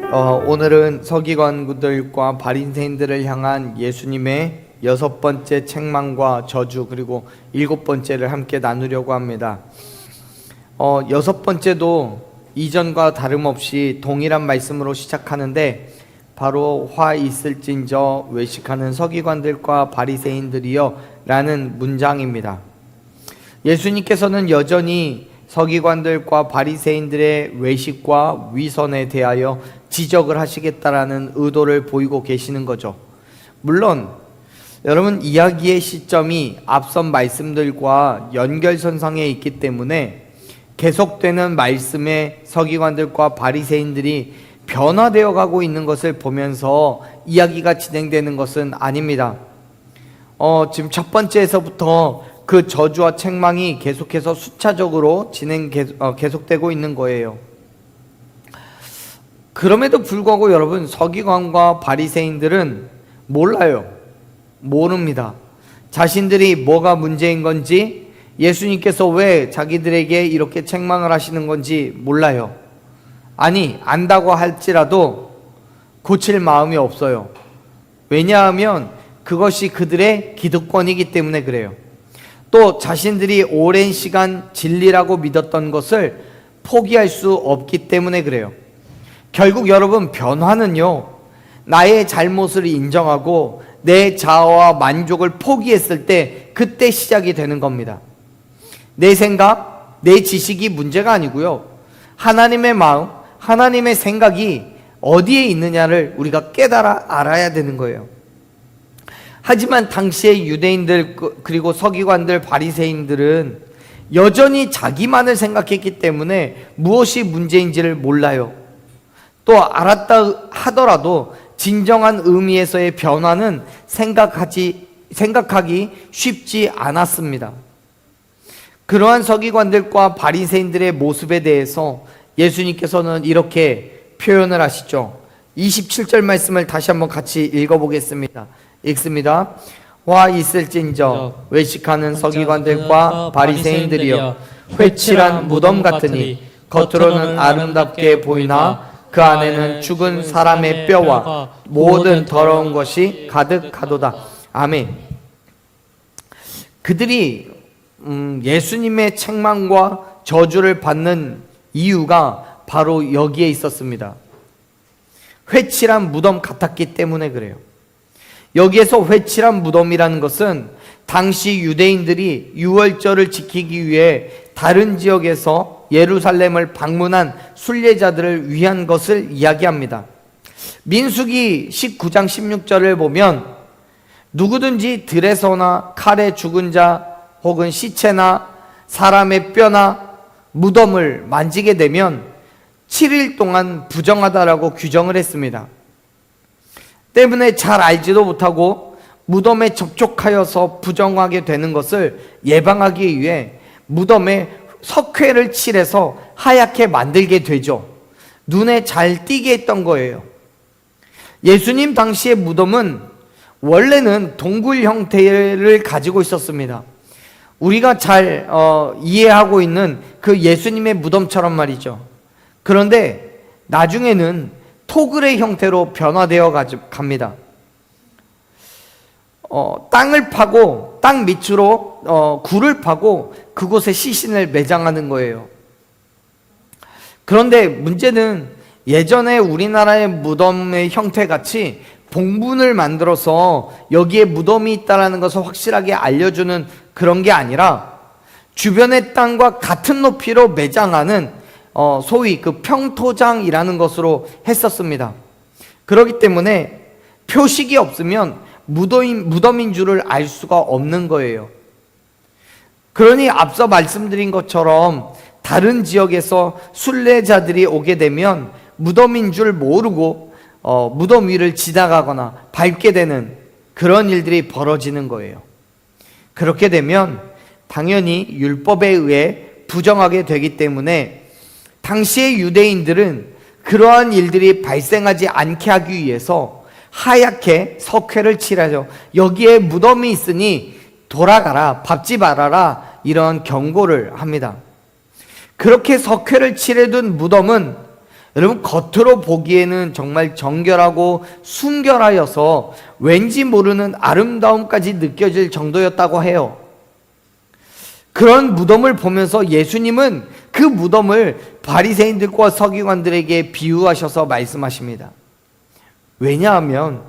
오늘은 서기관들과 바리새인들을 향한 예수님의 6번째 책망과 저주, 그리고 7번째를 함께 나누려고 합니다. 6번째도 이전과 다름없이 동일한 말씀으로 시작하는데, 바로 화 있을진저 외식하는 서기관들과 바리새인들이여 라는 문장입니다. 예수님께서는 여전히 서기관들과 바리새인들의 외식과 위선에 대하여 지적을 하시겠다라는 의도를 보이고 계시는 거죠. 물론 여러분, 이야기의 시점이 앞선 말씀들과 연결선상에 있기 때문에 계속되는 말씀에 서기관들과 바리새인들이 변화되어 가고 있는 것을 보면서 이야기가 진행되는 것은 아닙니다. 지금 첫 번째에서부터 그 저주와 책망이 계속해서 수차적으로 계속되고 있는 거예요. 그럼에도 불구하고 여러분, 서기관과 바리새인들은 몰라요. 모릅니다. 자신들이 뭐가 문제인 건지, 예수님께서 왜 자기들에게 이렇게 책망을 하시는 건지 몰라요. 아니, 안다고 할지라도 고칠 마음이 없어요. 왜냐하면 그것이 그들의 기득권이기 때문에 그래요. 또 자신들이 오랜 시간 진리라고 믿었던 것을 포기할 수 없기 때문에 그래요. 결국 여러분, 변화는요, 나의 잘못을 인정하고 내 자아와 만족을 포기했을 때, 그때 시작이 되는 겁니다. 내 생각, 내 지식이 문제가 아니고요, 하나님의 마음, 하나님의 생각이 어디에 있느냐를 우리가 깨달아 알아야 되는 거예요. 하지만 당시의 유대인들, 그리고 서기관들, 바리새인들은 여전히 자기만을 생각했기 때문에 무엇이 문제인지를 몰라요. 또 알았다 하더라도 진정한 의미에서의 변화는 생각하기 쉽지 않았습니다. 그러한 서기관들과 바리새인들의 모습에 대해서 예수님께서는 이렇게 표현을 하시죠. 27절 말씀을 다시 한번 같이 읽어보겠습니다. 읽습니다. 화 있을진저 외식하는 서기관들과 바리새인들이여, 회칠한 무덤 같으니 겉으로는 아름답게 보이나 그 안에는 죽은 사람의 뼈와 모든 더러운 것이 가득하도다. 아멘. 그들이 예수님의 책망과 저주를 받는 이유가 바로 여기에 있었습니다. 회칠한 무덤 같았기 때문에 그래요. 여기에서 회칠한 무덤이라는 것은 당시 유대인들이 유월절을 지키기 위해 다른 지역에서 예루살렘을 방문한 순례자들을 위한 것을 이야기합니다. 민수기 19장 16절을 보면 누구든지 들에서나 칼에 죽은 자 혹은 시체나 사람의 뼈나 무덤을 만지게 되면 7일 동안 부정하다라고 규정을 했습니다. 때문에 잘 알지도 못하고 무덤에 접촉하여서 부정하게 되는 것을 예방하기 위해 무덤에 석회를 칠해서 하얗게 만들게 되죠. 눈에 잘 띄게 했던 거예요. 예수님 당시의 무덤은 원래는 동굴 형태를 가지고 있었습니다. 우리가 잘 이해하고 있는 그 예수님의 무덤처럼 말이죠. 그런데 나중에는 토굴의 형태로 변화되어 갑니다. 땅을 파고 땅 밑으로 굴을 파고 그곳에 시신을 매장하는 거예요. 그런데 문제는 예전에 우리나라의 무덤의 형태같이 봉분을 만들어서 여기에 무덤이 있다는 것을 확실하게 알려주는 그런 게 아니라 주변의 땅과 같은 높이로 매장하는 소위 그 평토장이라는 것으로 했었습니다. 그렇기 때문에 표식이 없으면 무덤인 줄을 알 수가 없는 거예요. 그러니 앞서 말씀드린 것처럼 다른 지역에서 순례자들이 오게 되면 무덤인 줄 모르고 무덤 위를 지나가거나 밟게 되는 그런 일들이 벌어지는 거예요. 그렇게 되면 당연히 율법에 의해 부정하게 되기 때문에 당시의 유대인들은 그러한 일들이 발생하지 않게 하기 위해서 하얗게 석회를 칠하죠. 여기에 무덤이 있으니 돌아가라, 밟지 말아라, 이런 경고를 합니다. 그렇게 석회를 칠해둔 무덤은 여러분, 겉으로 보기에는 정말 정결하고 순결하여서 왠지 모르는 아름다움까지 느껴질 정도였다고 해요. 그런 무덤을 보면서 예수님은 그 무덤을 바리새인들과 서기관들에게 비유하셔서 말씀하십니다. 왜냐하면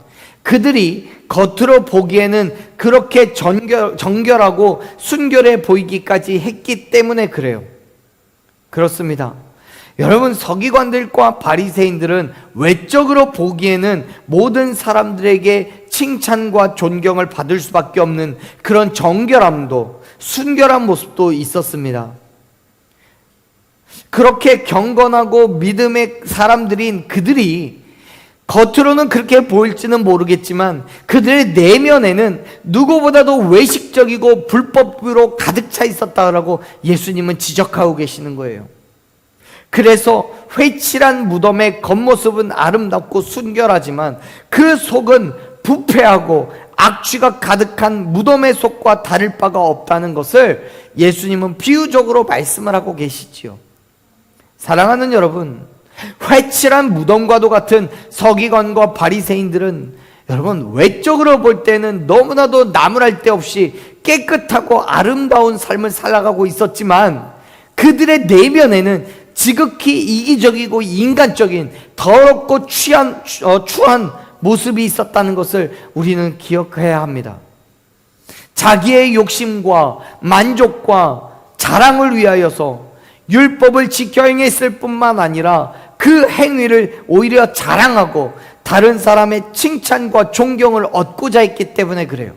그들이 겉으로 보기에는 그렇게 정결하고 순결해 보이기까지 했기 때문에 그래요. 그렇습니다. 여러분, 서기관들과 바리새인들은 외적으로 보기에는 모든 사람들에게 칭찬과 존경을 받을 수밖에 없는 그런 정결함도, 순결한 모습도 있었습니다. 그렇게 경건하고 믿음의 사람들인 그들이 겉으로는 그렇게 보일지는 모르겠지만 그들의 내면에는 누구보다도 외식적이고 불법으로 가득 차 있었다라고 예수님은 지적하고 계시는 거예요. 그래서 회칠한 무덤의 겉모습은 아름답고 순결하지만 그 속은 부패하고 악취가 가득한 무덤의 속과 다를 바가 없다는 것을 예수님은 비유적으로 말씀을 하고 계시지요. 사랑하는 여러분, 회칠한 무덤과도 같은 서기관과 바리새인들은 여러분, 외적으로 볼 때는 너무나도 나무랄 데 없이 깨끗하고 아름다운 삶을 살아가고 있었지만 그들의 내면에는 지극히 이기적이고 인간적인 더럽고 추한 모습이 있었다는 것을 우리는 기억해야 합니다. 자기의 욕심과 만족과 자랑을 위하여서 율법을 지켜 행했을 뿐만 아니라 그 행위를 오히려 자랑하고 다른 사람의 칭찬과 존경을 얻고자 했기 때문에 그래요.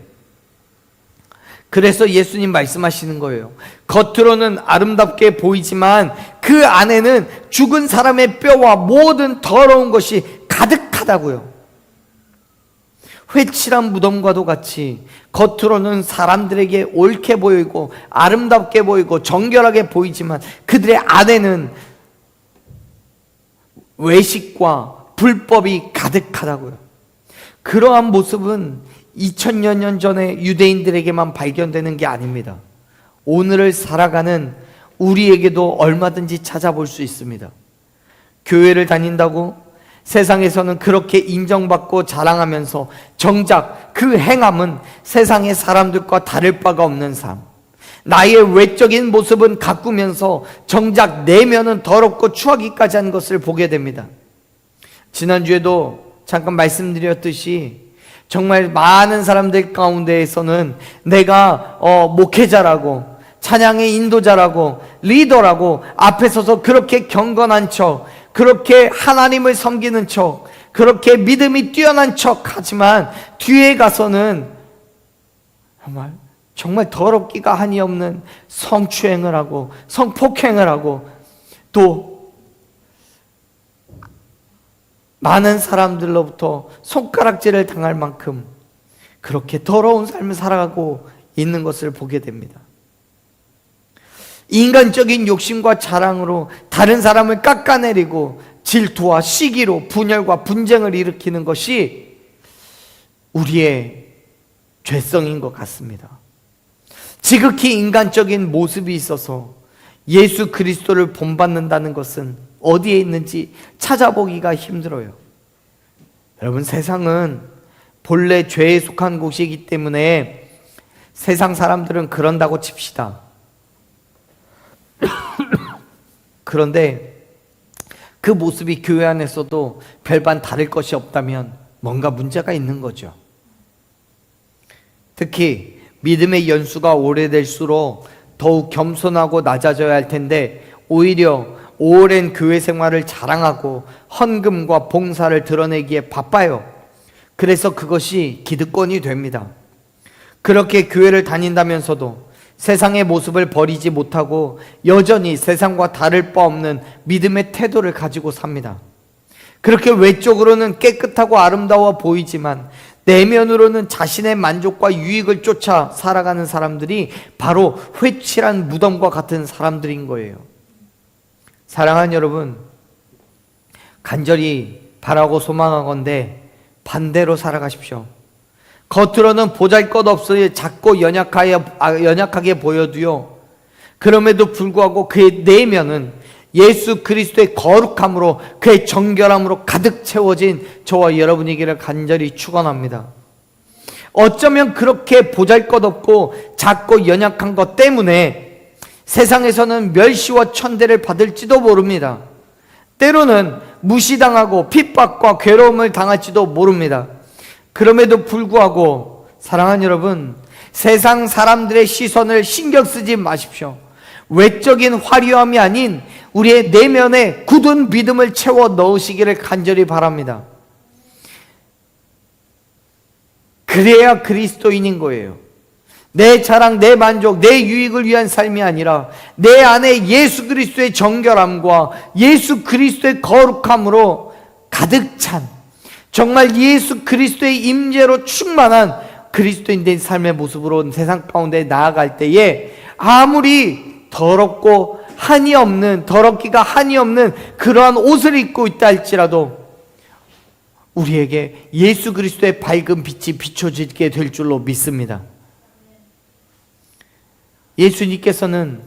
그래서 예수님 말씀하시는 거예요. 겉으로는 아름답게 보이지만 그 안에는 죽은 사람의 뼈와 모든 더러운 것이 가득하다고요. 회칠한 무덤과도 같이 겉으로는 사람들에게 옳게 보이고 아름답게 보이고 정결하게 보이지만 그들의 안에는 외식과 불법이 가득하다고요. 그러한 모습은 2000여 년 전에 유대인들에게만 발견되는 게 아닙니다. 오늘을 살아가는 우리에게도 얼마든지 찾아볼 수 있습니다. 교회를 다닌다고 세상에서는 그렇게 인정받고 자랑하면서 정작 그 행함은 세상의 사람들과 다를 바가 없는 삶, 나의 외적인 모습은 가꾸면서 정작 내면은 더럽고 추하기까지 한 것을 보게 됩니다. 지난주에도 잠깐 말씀드렸듯이 정말 많은 사람들 가운데에서는 내가 목회자라고, 찬양의 인도자라고, 리더라고 앞에 서서 그렇게 경건한 척, 그렇게 하나님을 섬기는 척, 그렇게 믿음이 뛰어난 척 하지만 뒤에 가서는 정말 더럽기가 한이 없는 성추행을 하고 성폭행을 하고 또 많은 사람들로부터 손가락질을 당할 만큼 그렇게 더러운 삶을 살아가고 있는 것을 보게 됩니다. 인간적인 욕심과 자랑으로 다른 사람을 깎아내리고 질투와 시기로 분열과 분쟁을 일으키는 것이 우리의 죄성인 것 같습니다. 지극히 인간적인 모습이 있어서 예수 그리스도를 본받는다는 것은 어디에 있는지 찾아보기가 힘들어요. 여러분, 세상은 본래 죄에 속한 곳이기 때문에 세상 사람들은 그런다고 칩시다. 그런데 그 모습이 교회 안에서도 별반 다를 것이 없다면 뭔가 문제가 있는 거죠. 특히 믿음의 연수가 오래될수록 더욱 겸손하고 낮아져야 할 텐데 오히려 오랜 교회 생활을 자랑하고 헌금과 봉사를 드러내기에 바빠요. 그래서 그것이 기득권이 됩니다. 그렇게 교회를 다닌다면서도 세상의 모습을 버리지 못하고 여전히 세상과 다를 바 없는 믿음의 태도를 가지고 삽니다. 그렇게 외적으로는 깨끗하고 아름다워 보이지만 내면으로는 자신의 만족과 유익을 쫓아 살아가는 사람들이 바로 회칠한 무덤과 같은 사람들인 거예요. 사랑하는 여러분, 간절히 바라고 소망하건대 반대로 살아가십시오. 겉으로는 보잘것없이 작고 연약하게 보여도요, 그럼에도 불구하고 그의 내면은 예수 그리스도의 거룩함으로 그의 정결함으로 가득 채워진 저와 여러분이기를 간절히 축원합니다. 어쩌면 그렇게 보잘것없고 작고 연약한 것 때문에 세상에서는 멸시와 천대를 받을지도 모릅니다. 때로는 무시당하고 핍박과 괴로움을 당할지도 모릅니다. 그럼에도 불구하고 사랑하는 여러분, 세상 사람들의 시선을 신경 쓰지 마십시오. 외적인 화려함이 아닌 우리의 내면에 굳은 믿음을 채워 넣으시기를 간절히 바랍니다. 그래야 그리스도인인 거예요. 내 자랑, 내 만족, 내 유익을 위한 삶이 아니라 내 안에 예수 그리스도의 정결함과 예수 그리스도의 거룩함으로 가득 찬, 정말 예수 그리스도의 임재로 충만한 그리스도인 된 삶의 모습으로 세상 가운데 나아갈 때에 아무리 더럽고 한이 없는, 더럽기가 한이 없는 그러한 옷을 입고 있다 할지라도 우리에게 예수 그리스도의 밝은 빛이 비춰지게 될 줄로 믿습니다. 예수님께서는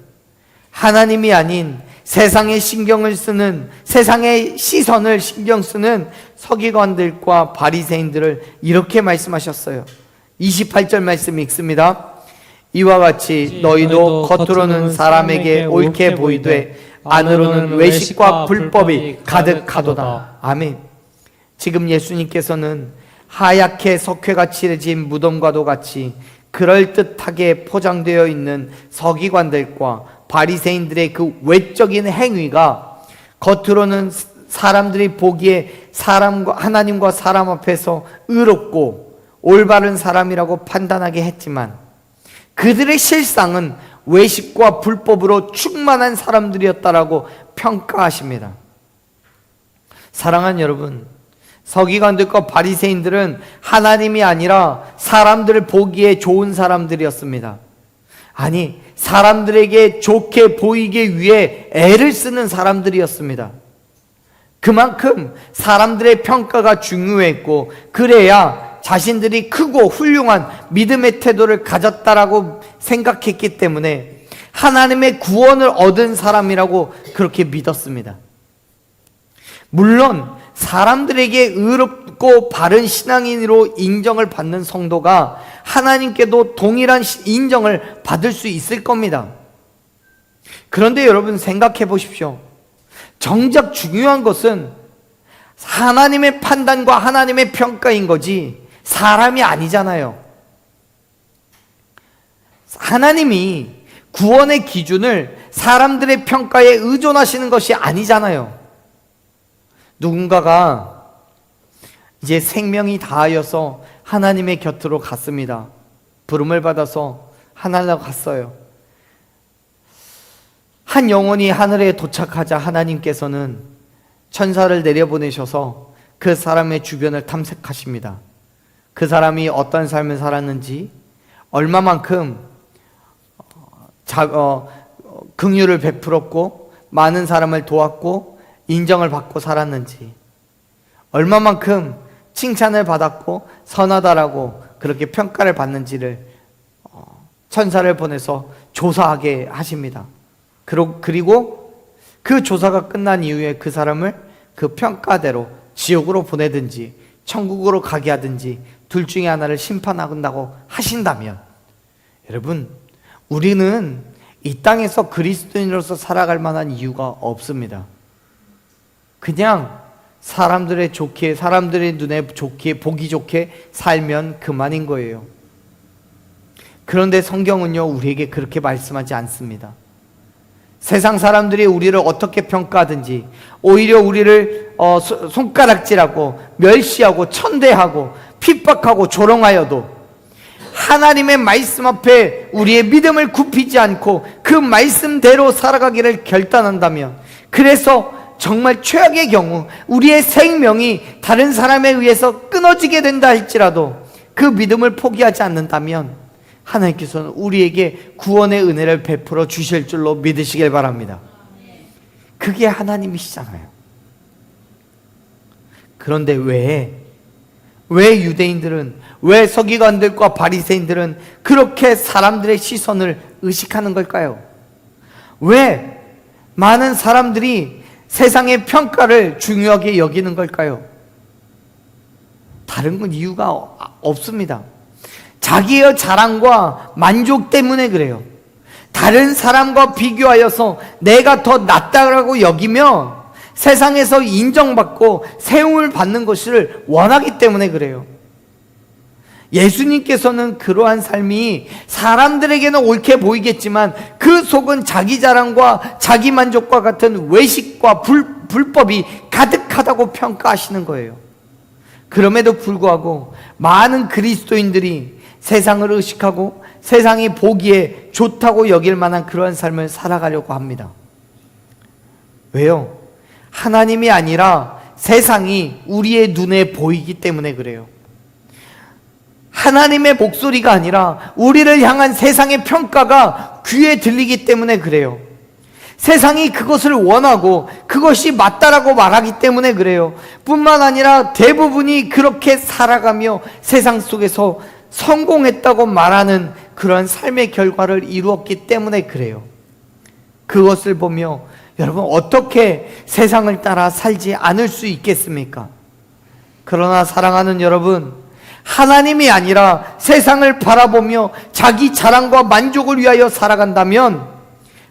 하나님이 아닌 세상의 신경을 쓰는, 세상의 시선을 신경 쓰는 서기관들과 바리새인들을 이렇게 말씀하셨어요. 28절 말씀 읽습니다. 이와 같이 너희도 겉으로는 사람에게 옳게 보이되 안으로는 외식과 불법이 가득하도다. 아멘. 지금 예수님께서는 하얗게 석회가 칠해진 무덤과도 같이 그럴듯하게 포장되어 있는 서기관들과 바리새인들의 그 외적인 행위가 겉으로는 사람들이 보기에 하나님과 사람 앞에서 의롭고 올바른 사람이라고 판단하게 했지만 그들의 실상은 외식과 불법으로 충만한 사람들이었다라고 평가하십니다. 사랑하는 여러분, 서기관들과 바리새인들은 하나님이 아니라 사람들을 보기에 좋은 사람들이었습니다. 아니, 사람들에게 좋게 보이기 위해 애를 쓰는 사람들이었습니다. 그만큼 사람들의 평가가 중요했고 그래야 자신들이 크고 훌륭한 믿음의 태도를 가졌다라고 생각했기 때문에 하나님의 구원을 얻은 사람이라고 그렇게 믿었습니다. 물론 사람들에게 의롭고 바른 신앙인으로 인정을 받는 성도가 하나님께도 동일한 인정을 받을 수 있을 겁니다. 그런데 여러분 생각해 보십시오. 정작 중요한 것은 하나님의 판단과 하나님의 평가인 거지 사람이 아니잖아요. 하나님이 구원의 기준을 사람들의 평가에 의존하시는 것이 아니잖아요. 누군가가 이제 생명이 다하여서 하나님의 곁으로 갔습니다. 부름을 받아서 하늘로 갔어요. 한 영혼이 하늘에 도착하자 하나님께서는 천사를 내려보내셔서 그 사람의 주변을 탐색하십니다. 그 사람이 어떤 삶을 살았는지, 얼마만큼 긍휼을 베풀었고 많은 사람을 도왔고 인정을 받고 살았는지, 얼마만큼 칭찬을 받았고 선하다라고 그렇게 평가를 받는지를 천사를 보내서 조사하게 하십니다. 그리고 그 조사가 끝난 이후에 그 사람을 그 평가대로 지옥으로 보내든지 천국으로 가게 하든지 둘 중에 하나를 심판한다고 하신다면, 여러분, 우리는 이 땅에서 그리스도인으로서 살아갈 만한 이유가 없습니다. 그냥 사람들의 눈에 좋게, 보기 좋게 살면 그만인 거예요. 그런데 성경은요, 우리에게 그렇게 말씀하지 않습니다. 세상 사람들이 우리를 어떻게 평가하든지, 오히려 우리를 손가락질하고 멸시하고 천대하고 핍박하고 조롱하여도 하나님의 말씀 앞에 우리의 믿음을 굽히지 않고 그 말씀대로 살아가기를 결단한다면, 그래서 정말 최악의 경우 우리의 생명이 다른 사람에 의해서 끊어지게 된다 할지라도 그 믿음을 포기하지 않는다면 하나님께서는 우리에게 구원의 은혜를 베풀어 주실 줄로 믿으시길 바랍니다. 그게 하나님이시잖아요. 그런데 왜 유대인들은, 왜 서기관들과 바리새인들은 그렇게 사람들의 시선을 의식하는 걸까요? 왜 많은 사람들이 세상의 평가를 중요하게 여기는 걸까요? 다른 건 이유가 없습니다. 자기의 자랑과 만족 때문에 그래요. 다른 사람과 비교하여서 내가 더 낫다라고 여기며 세상에서 인정받고 세움을 받는 것을 원하기 때문에 그래요. 예수님께서는 그러한 삶이 사람들에게는 옳게 보이겠지만 그 속은 자기 자랑과 자기 만족과 같은 외식과 불법이 가득하다고 평가하시는 거예요. 그럼에도 불구하고 많은 그리스도인들이 세상을 의식하고 세상이 보기에 좋다고 여길 만한 그러한 삶을 살아가려고 합니다. 왜요? 하나님이 아니라 세상이 우리의 눈에 보이기 때문에 그래요. 하나님의 목소리가 아니라 우리를 향한 세상의 평가가 귀에 들리기 때문에 그래요. 세상이 그것을 원하고 그것이 맞다라고 말하기 때문에 그래요. 뿐만 아니라 대부분이 그렇게 살아가며 세상 속에서 성공했다고 말하는 그런 삶의 결과를 이루었기 때문에 그래요. 그것을 보며 여러분 어떻게 세상을 따라 살지 않을 수 있겠습니까? 그러나 사랑하는 여러분, 하나님이 아니라 세상을 바라보며 자기 자랑과 만족을 위하여 살아간다면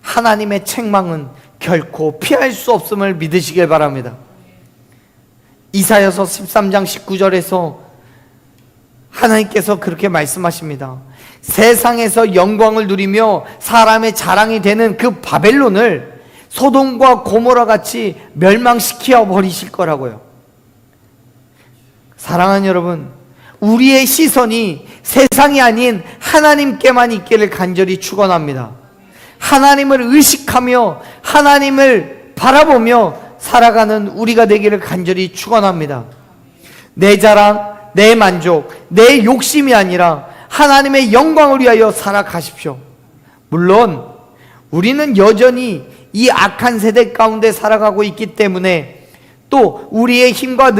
하나님의 책망은 결코 피할 수 없음을 믿으시길 바랍니다. 이사야서 13장 19절에서 하나님께서 그렇게 말씀하십니다. 세상에서 영광을 누리며 사람의 자랑이 되는 그 바벨론을 소돔과 고모라 같이 멸망시켜 버리실 거라고요. 사랑하는 여러분, 우리의 시선이 세상이 아닌 하나님께만 있기를 간절히 축원합니다. 하나님을 의식하며 하나님을 바라보며 살아가는 우리가 되기를 간절히 축원합니다. 내 자랑, 내 만족, 내 욕심이 아니라 하나님의 영광을 위하여 살아가십시오. 물론 우리는 여전히 이 악한 세대 가운데 살아가고 있기 때문에 또 우리의 힘과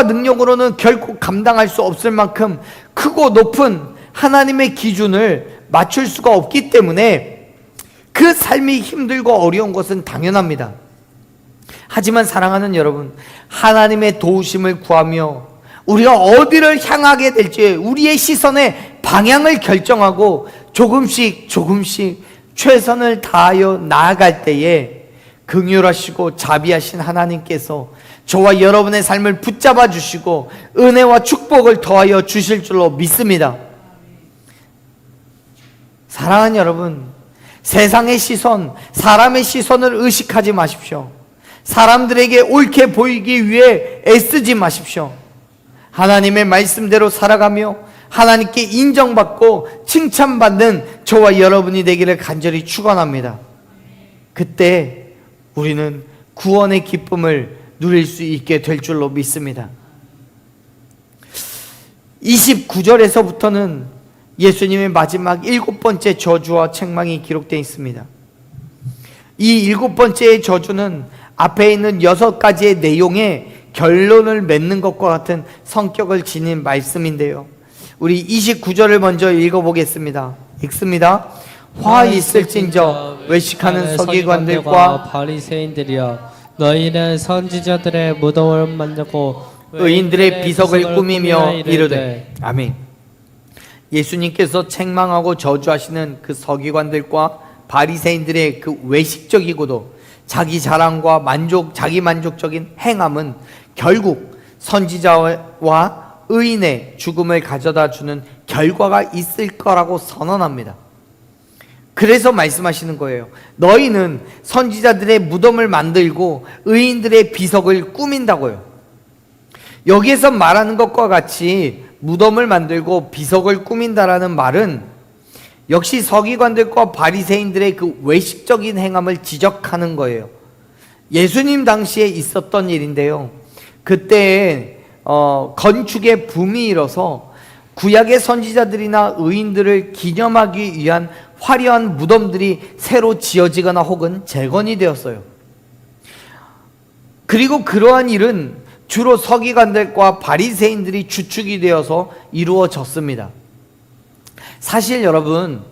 능력으로는 결코 감당할 수 없을 만큼 크고 높은 하나님의 기준을 맞출 수가 없기 때문에 그 삶이 힘들고 어려운 것은 당연합니다. 하지만 사랑하는 여러분, 하나님의 도우심을 구하며 우리가 어디를 향하게 될지 우리의 시선의 방향을 결정하고 조금씩 최선을 다하여 나아갈 때에 긍휼하시고 자비하신 하나님께서 저와 여러분의 삶을 붙잡아 주시고 은혜와 축복을 더하여 주실 줄로 믿습니다. 사랑하는 여러분, 세상의 시선, 사람의 시선을 의식하지 마십시오. 사람들에게 옳게 보이기 위해 애쓰지 마십시오. 하나님의 말씀대로 살아가며 하나님께 인정받고 칭찬받는 저와 여러분이 되기를 간절히 축원합니다. 그때 우리는 구원의 기쁨을 누릴 수 있게 될 줄로 믿습니다. 29절에서부터는 예수님의 마지막 7번째 저주와 책망이 기록되어 있습니다. 이 7번째의 저주는 앞에 있는 6가지의 내용에 결론을 맺는 것과 같은 성격을 지닌 말씀인데요, 우리 29절을 먼저 읽어보겠습니다. 읽습니다. 화 있을진저 외식하는 서기관들과 바리새인들이여, 너희는 선지자들의 무덤을 만들고 의인들의 비석을 꾸미며 이르되. 아멘. 예수님께서 책망하고 저주하시는 그 서기관들과 바리새인들의 그 외식적이고도 자기 자랑과 자기 만족적인 행함은 결국 선지자와 의인의 죽음을 가져다 주는 결과가 있을 거라고 선언합니다. 그래서 말씀하시는 거예요. 너희는 선지자들의 무덤을 만들고 의인들의 비석을 꾸민다고요. 여기에서 말하는 것과 같이 무덤을 만들고 비석을 꾸민다라는 말은 역시 서기관들과 바리새인들의 그 외식적인 행함을 지적하는 거예요. 예수님 당시에 있었던 일인데요, 그때 건축의 붐이 일어서 구약의 선지자들이나 의인들을 기념하기 위한 화려한 무덤들이 새로 지어지거나 혹은 재건이 되었어요. 그리고 그러한 일은 주로 서기관들과 바리새인들이 주축이 되어서 이루어졌습니다. 사실 여러분,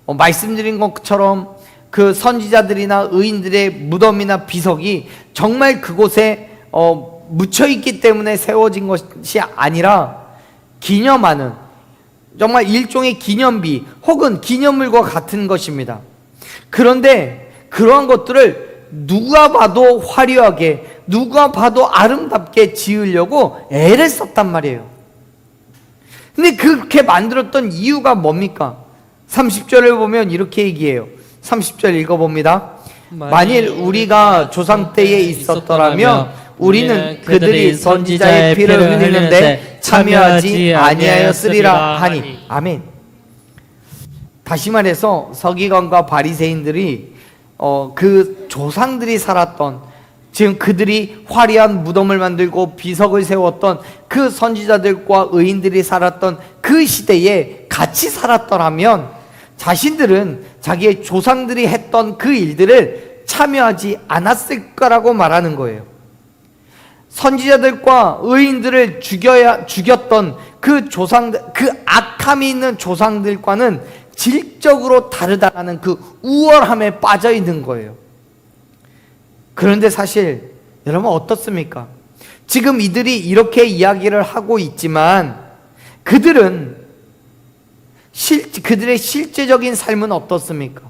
말씀드린 것처럼 그 선지자들이나 의인들의 무덤이나 비석이 정말 그곳에 묻혀 있기 때문에 세워진 것이 아니라 기념하는 정말 일종의 기념비 혹은 기념물과 같은 것입니다. 그런데 그러한 것들을 누가 봐도 화려하게, 누가 봐도 아름답게 지으려고 애를 썼단 말이에요. 근데 그렇게 만들었던 이유가 뭡니까? 30절을 보면 이렇게 얘기해요. 30절 읽어봅니다. 만일 우리가 조상 때에 있었더라면 우리는 그들이 선지자의 피를 흘리는데 참여하지 아니하였으리라 하니. 아멘. 다시 말해서 서기관과 바리새인들이 그 조상들이 살았던, 지금 그들이 화려한 무덤을 만들고 비석을 세웠던 그 선지자들과 의인들이 살았던 그 시대에 같이 살았더라면 자신들은 자기의 조상들이 했던 그 일들을 참여하지 않았을 거라고 말하는 거예요. 선지자들과 의인들을 죽였던 그 조상들, 그 악함이 있는 조상들과는 질적으로 다르다라는 그 우월함에 빠져 있는 거예요. 그런데 사실 여러분 어떻습니까? 지금 이들이 이렇게 이야기를 하고 있지만 그들의 실제적인 삶은 어떻습니까?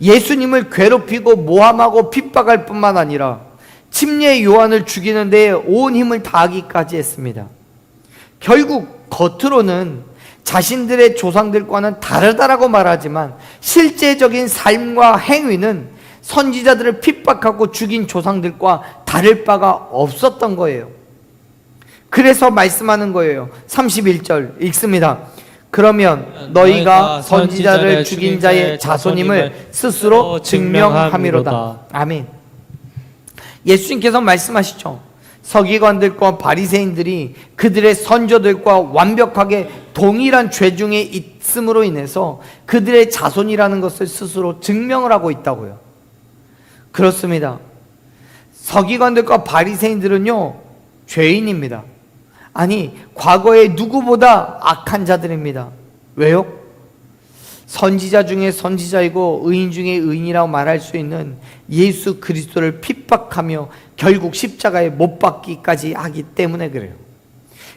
예수님을 괴롭히고 모함하고 핍박할 뿐만 아니라 침례 요한을 죽이는 데에 온 힘을 다하기까지 했습니다. 결국 겉으로는 자신들의 조상들과는 다르다라고 말하지만 실제적인 삶과 행위는 선지자들을 핍박하고 죽인 조상들과 다를 바가 없었던 거예요. 그래서 말씀하는 거예요. 31절 읽습니다. 그러면 너희가 선지자를 죽인 자의 자손임을 스스로 증명함이로다. 아멘. 예수님께서 말씀하시죠. 서기관들과 바리새인들이 그들의 선조들과 완벽하게 동일한 죄 중에 있음으로 인해서 그들의 자손이라는 것을 스스로 증명을 하고 있다고요. 그렇습니다. 서기관들과 바리새인들은요, 죄인입니다. 아니, 과거에 누구보다 악한 자들입니다. 왜요? 선지자 중에 선지자이고 의인 중에 의인이라고 말할 수 있는 예수 그리스도를 핍박하며 결국 십자가에 못 박기까지 하기 때문에 그래요.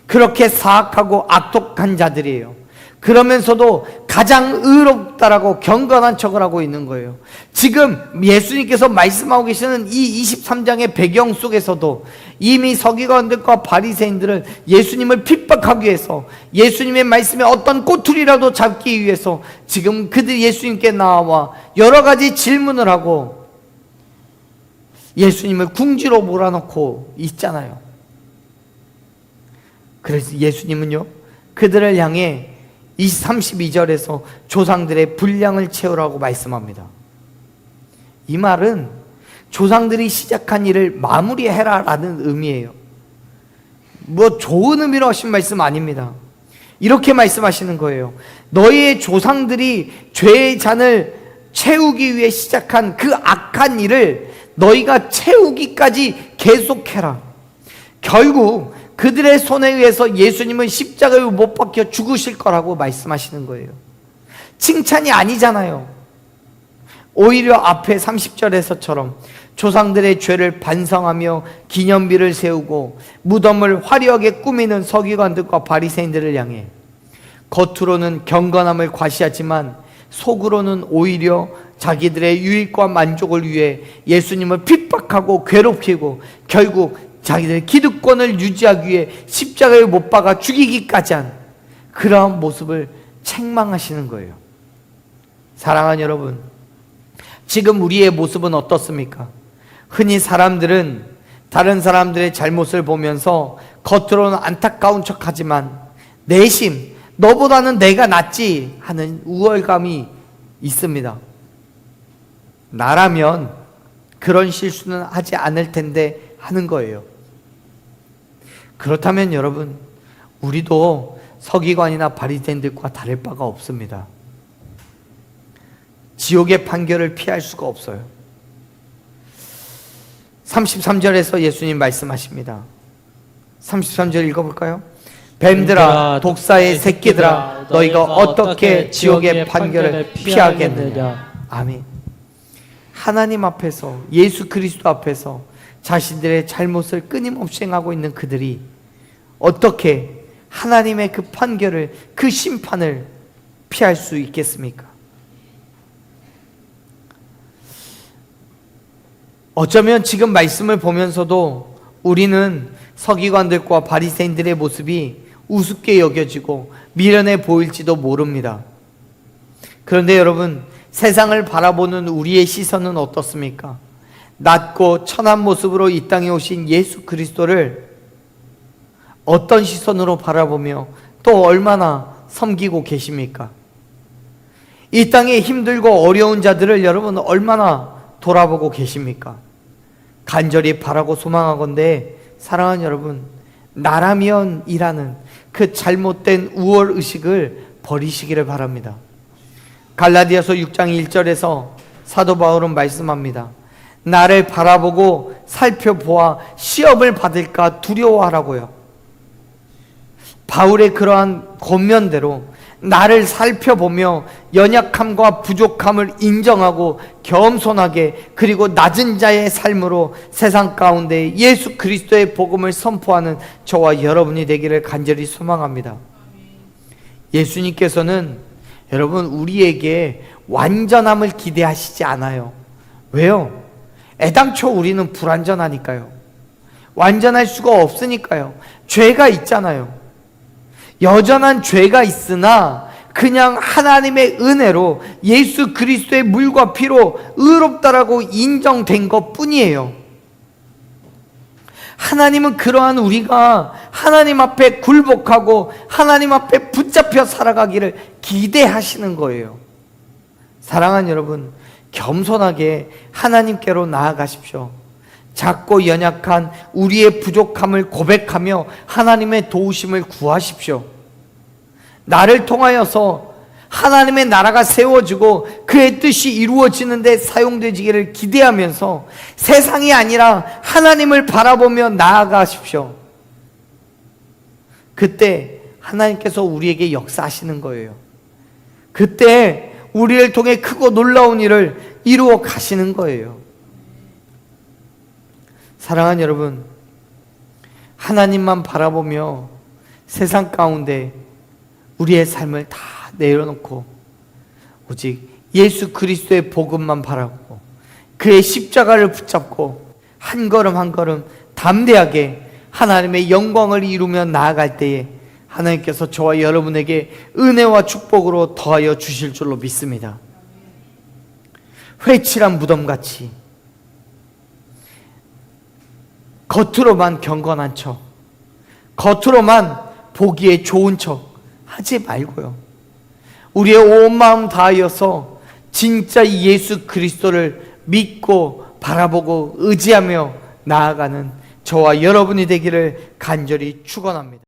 그렇게 사악하고 악독한 자들이에요. 그러면서도 가장 의롭다라고 경건한 척을 하고 있는 거예요. 지금 예수님께서 말씀하고 계시는 이 23장의 배경 속에서도 이미 서기관들과 바리새인들은 예수님을 핍박하기 위해서, 예수님의 말씀에 어떤 꼬투리라도 잡기 위해서 지금 그들이 예수님께 나와 여러 가지 질문을 하고 예수님을 궁지로 몰아넣고 있잖아요. 그래서 예수님은요, 그들을 향해 32절에서 조상들의 분량을 채우라고 말씀합니다. 이 말은 조상들이 시작한 일을 마무리해라 라는 의미예요. 뭐 좋은 의미로 하신 말씀 아닙니다. 이렇게 말씀하시는 거예요. 너희의 조상들이 죄의 잔을 채우기 위해 시작한 그 악한 일을 너희가 채우기까지 계속해라. 결국 그들의 손에 의해서 예수님은 십자가에 못 박혀 죽으실 거라고 말씀하시는 거예요. 칭찬이 아니잖아요. 오히려 앞에 30절에서처럼 조상들의 죄를 반성하며 기념비를 세우고 무덤을 화려하게 꾸미는 서기관들과 바리새인들을 향해 겉으로는 경건함을 과시하지만 속으로는 오히려 자기들의 유익과 만족을 위해 예수님을 핍박하고 괴롭히고 결국 자기들의 기득권을 유지하기 위해 십자가에 못 박아 죽이기까지 한 그러한 모습을 책망하시는 거예요. 사랑하는 여러분, 지금 우리의 모습은 어떻습니까? 흔히 사람들은 다른 사람들의 잘못을 보면서 겉으로는 안타까운 척하지만 내심 너보다는 내가 낫지 하는 우월감이 있습니다. 나라면 그런 실수는 하지 않을 텐데 하는 거예요. 그렇다면 여러분, 우리도 서기관이나 바리새인들과 다를 바가 없습니다. 지옥의 판결을 피할 수가 없어요. 33절에서 예수님 말씀하십니다. 33절 읽어볼까요? 뱀들아, 독사의 새끼들아, 너희가 어떻게 지옥의 판결을 피하겠느냐. 아멘. 하나님 앞에서, 예수 그리스도 앞에서 자신들의 잘못을 끊임없이 행하고 있는 그들이 어떻게 하나님의 그 판결을, 그 심판을 피할 수 있겠습니까? 어쩌면 지금 말씀을 보면서도 우리는 서기관들과 바리새인들의 모습이 우습게 여겨지고 미련해 보일지도 모릅니다. 그런데 여러분, 세상을 바라보는 우리의 시선은 어떻습니까? 낮고 천한 모습으로 이 땅에 오신 예수 그리스도를 어떤 시선으로 바라보며 또 얼마나 섬기고 계십니까? 이 땅에 힘들고 어려운 자들을 여러분 얼마나 돌아보고 계십니까? 간절히 바라고 소망하건대 사랑하는 여러분, 나라면이라는 그 잘못된 우월의식을 버리시기를 바랍니다. 갈라디아서 6장 1절에서 사도 바울은 말씀합니다. 나를 바라보고 살펴보아 시험을 받을까 두려워하라고요. 바울의 그러한 권면대로 나를 살펴보며 연약함과 부족함을 인정하고 겸손하게, 그리고 낮은 자의 삶으로 세상 가운데 예수 그리스도의 복음을 선포하는 저와 여러분이 되기를 간절히 소망합니다. 예수님께서는 여러분 우리에게 완전함을 기대하시지 않아요. 왜요? 애당초 우리는 불완전하니까요. 완전할 수가 없으니까요. 죄가 있잖아요. 여전한 죄가 있으나 그냥 하나님의 은혜로 예수 그리스도의 물과 피로 의롭다라고 인정된 것 뿐이에요. 하나님은 그러한 우리가 하나님 앞에 굴복하고 하나님 앞에 붙잡혀 살아가기를 기대하시는 거예요. 사랑하는 여러분, 겸손하게 하나님께로 나아가십시오. 작고 연약한 우리의 부족함을 고백하며 하나님의 도우심을 구하십시오. 나를 통하여서 하나님의 나라가 세워지고 그의 뜻이 이루어지는 데 사용되기를 기대하면서 세상이 아니라 하나님을 바라보며 나아가십시오. 그때 하나님께서 우리에게 역사하시는 거예요. 그때 우리를 통해 크고 놀라운 일을 이루어 가시는 거예요. 사랑하는 여러분, 하나님만 바라보며 세상 가운데 우리의 삶을 다 내려놓고 오직 예수 그리스도의 복음만 바라보고 그의 십자가를 붙잡고 한 걸음 한 걸음 담대하게 하나님의 영광을 이루며 나아갈 때에 하나님께서 저와 여러분에게 은혜와 축복으로 더하여 주실 줄로 믿습니다. 회칠한 무덤같이 겉으로만 경건한 척, 겉으로만 보기에 좋은 척 하지 말고요. 우리의 온 마음 다하여서 진짜 예수 그리스도를 믿고 바라보고 의지하며 나아가는 저와 여러분이 되기를 간절히 축원합니다.